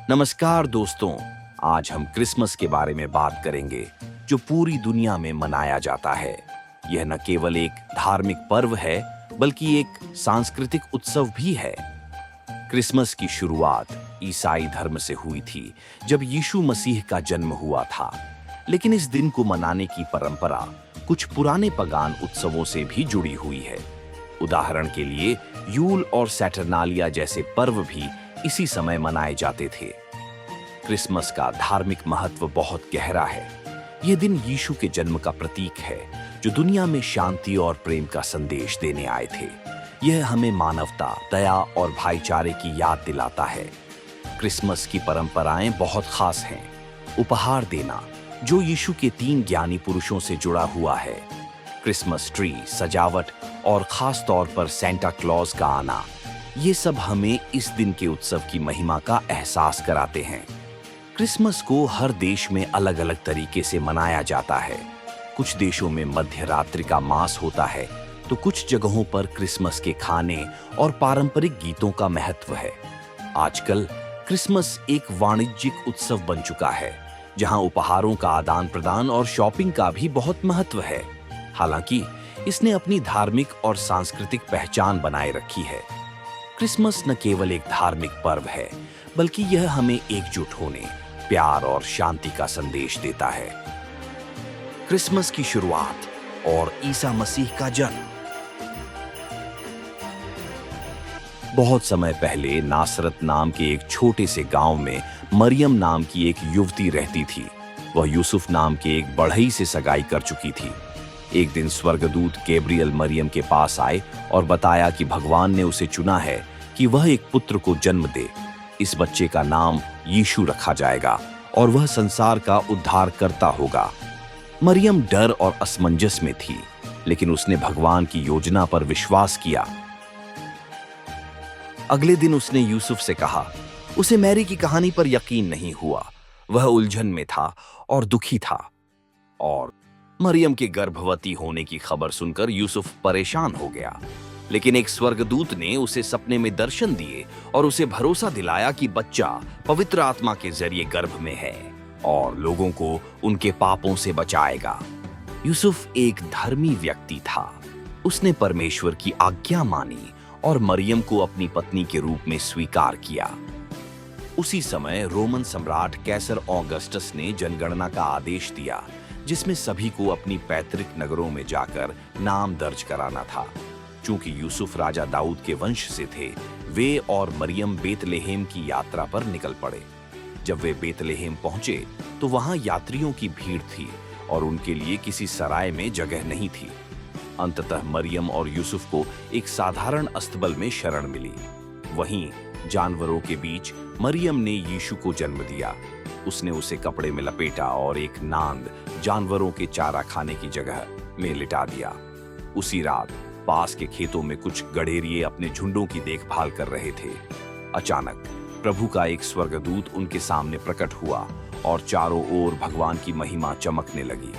नमस्कार दोस्तों। आज हम क्रिसमस के बारे में बात करेंगे जो पूरी दुनिया में मनाया जाता है। यह न केवल एक धार्मिक पर्व है बल्कि एक सांस्कृतिक उत्सव भी है। क्रिसमस की शुरुआत ईसाई धर्म से हुई थी जब यीशु मसीह का जन्म हुआ था। लेकिन इस दिन को मनाने की परंपरा कुछ पुराने पगान उत्सवों से भी जुड़ी हुई है। उदाहरण के लिए यूल और सैटरनालिया जैसे पर्व भी इसी समय मनाए जाते थे। क्रिसमस का धार्मिक महत्व बहुत गहरा है। यह दिन यीशु के जन्म का प्रतीक है जो दुनिया में शांति और प्रेम का संदेश देने आए थे। यह हमें मानवता, दया और भाईचारे की याद दिलाता है। क्रिसमस की परंपराएं बहुत खास हैं। उपहार देना, जो यीशु के 3 ज्ञानी पुरुषों से जुड़ा हुआ है। क्रिसमस ट्री, सजावट और खास तौर पर सेंटा क्लॉज का आना, ये सब हमें इस दिन के उत्सव की महिमा का एहसास कराते हैं। क्रिसमस को हर देश में अलग अलग तरीके से मनाया जाता है। कुछ देशों में मध्य रात्रि का मास होता है तो कुछ जगहों पर क्रिसमस के खाने और पारंपरिक गीतों का महत्व है। आजकल क्रिसमस एक वाणिज्यिक उत्सव बन चुका है जहां उपहारों का आदान प्रदान और शॉपिंग का भी बहुत महत्व है। हालांकि इसने अपनी धार्मिक और सांस्कृतिक पहचान बनाए रखी है। क्रिसमस न केवल एक धार्मिक पर्व है बल्कि यह हमें एकजुट होने, प्यार और शांति का संदेश देता है। क्रिसमस की शुरुआत और ईसा मसीह का जन्म। बहुत समय पहले नासरत नाम के एक छोटे से गांव में मरियम नाम की एक युवती रहती थी। वह यूसुफ नाम के एक बढ़ई से सगाई कर चुकी थी। एक दिन स्वर्गदूत गैब्रियल मरियम के पास आए और बताया कि भगवान ने उसे चुना है कि वह एक पुत्र को जन्म दे। इस बच्चे का नाम यीशु रखा जाएगा और वह संसार का उद्धारकर्ता होगा। मरियम डर और असमंजस में थी, लेकिन उसने भगवान की योजना पर विश्वास किया। अगले दिन उसने यूसुफ से कहा। उसे मैरी की कहानी पर यकीन नहीं हुआ। वह उलझन में था और दुखी था। और मरियम के गर्भवती होने की खबर सुनकर यूसुफ परेशान हो गया। लेकिन एक स्वर्गदूत ने उसे सपने में दर्शन दिए और उसे भरोसा दिलाया कि बच्चा पवित्र आत्मा के जरिए गर्भ में है और लोगों को उनके पापों से बचाएगा। यूसुफ एक धर्मी व्यक्ति था। उसने परमेश्वर की आज्ञा मानी और मरियम को अपनी पत्नी के रूप में स्वीकार किया। उसी समय रोमन सम्राट कैसर ऑगस्टस ने जनगणना का आदेश दिया जिसमें सभी को अपनी पैतृक नगरों में जाकर नाम दर्ज कराना था। चूंकि यूसुफ राजा दाऊद के वंश से थे, वे और मरियम बेतलेहेम की यात्रा पर निकल पड़े। जब वे बेतलेहेम पहुंचे तो वहां यात्रियों की भीड़ थी और उनके लिए किसी सराय में जगह नहीं थी। अंततः मरियम और यूसुफ को एक साधारण अस्तबल में शरण मिली। वहीं जानवरों के बीच मरियम ने यीशु को जन्म दिया। उसने उसे कपड़े में लपेटा और एक नांद जानवरों के चारा खाने की जगह में लिटा दिया। उसी रात पास के खेतों में कुछ गडेरिये अपने झुंडों की देखभाल कर रहे थे। अचानक प्रभु का एक स्वर्गदूत उनके सामने प्रकट हुआ और चारों ओर भगवान की महिमा चमकने लगी।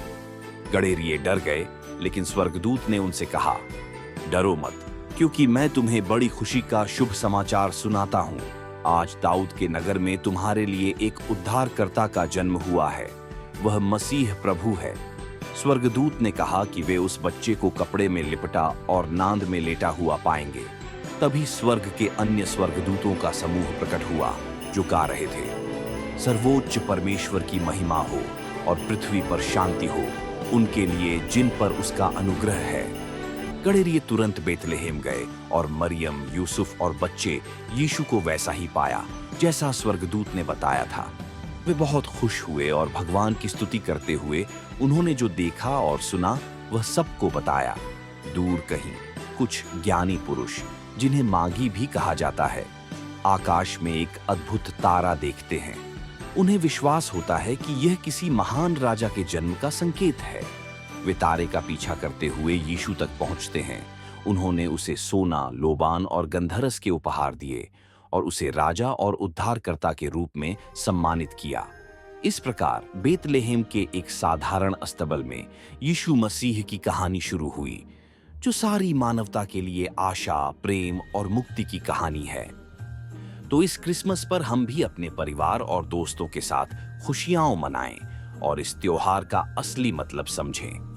गडेरिये डर गए, लेकिन स्वर्गदूत ने उनसे कहा, डरो मत, क्योंकि मैं तुम्हें बड़ी खुशी का शुभ समाचार सुनाता हूँ। आज दाऊद के नगर में तुम्हारे लिए एक उद्धारकर्ता का जन्म हुआ है। वह मसीह प्रभु है। स्वर्गदूत ने कहा कि वे उस बच्चे को कपड़े में लिपटा और नांद में लेटा हुआ पाएंगे। तभी स्वर्ग के अन्य स्वर्गदूतों का समूह प्रकट हुआ जो गा रहे थे, सर्वोच्च परमेश्वर की महिमा हो और पृथ्वी पर शांति हो उनके लिए जिन पर उसका अनुग्रह है। गडेरिये तुरंत बेतलेहेम गए और मरियम, यूसुफ और बच्चे यीशु को वैसा ही पाया जैसा स्वर्गदूत ने बताया था। वे बहुत खुश हुए और भगवान की स्तुति करते हुए उन्होंने जो देखा और सुना वह सबको बताया। दूर कहीं कुछ ज्ञानी पुरुष, जिन्हें मागी भी कहा जाता है, आकाश में एक अद्भुत तारा देखते हैं। उन्हें विश्वास होता है कि यह किसी महान राजा के जन्म का संकेत है। वे तारे का पीछा करते हुए यीशु तक पहुंचते हैं। उन्होंने उसे सोना, लोबान और गंधरस के उपहार दिए और उसे राजा और उद्धारकर्ता के रूप में सम्मानित किया। इस प्रकार बेतलेहेम के एक साधारण अस्तबल में यीशु मसीह की कहानी शुरू हुई, जो सारी मानवता के लिए आशा, प्रेम और मुक्ति की कहानी है। तो इस क्रिसमस पर हम भी अपने परिवार और दोस्तों के साथ खुशियां मनाएं और इस त्योहार का असली मतलब समझें।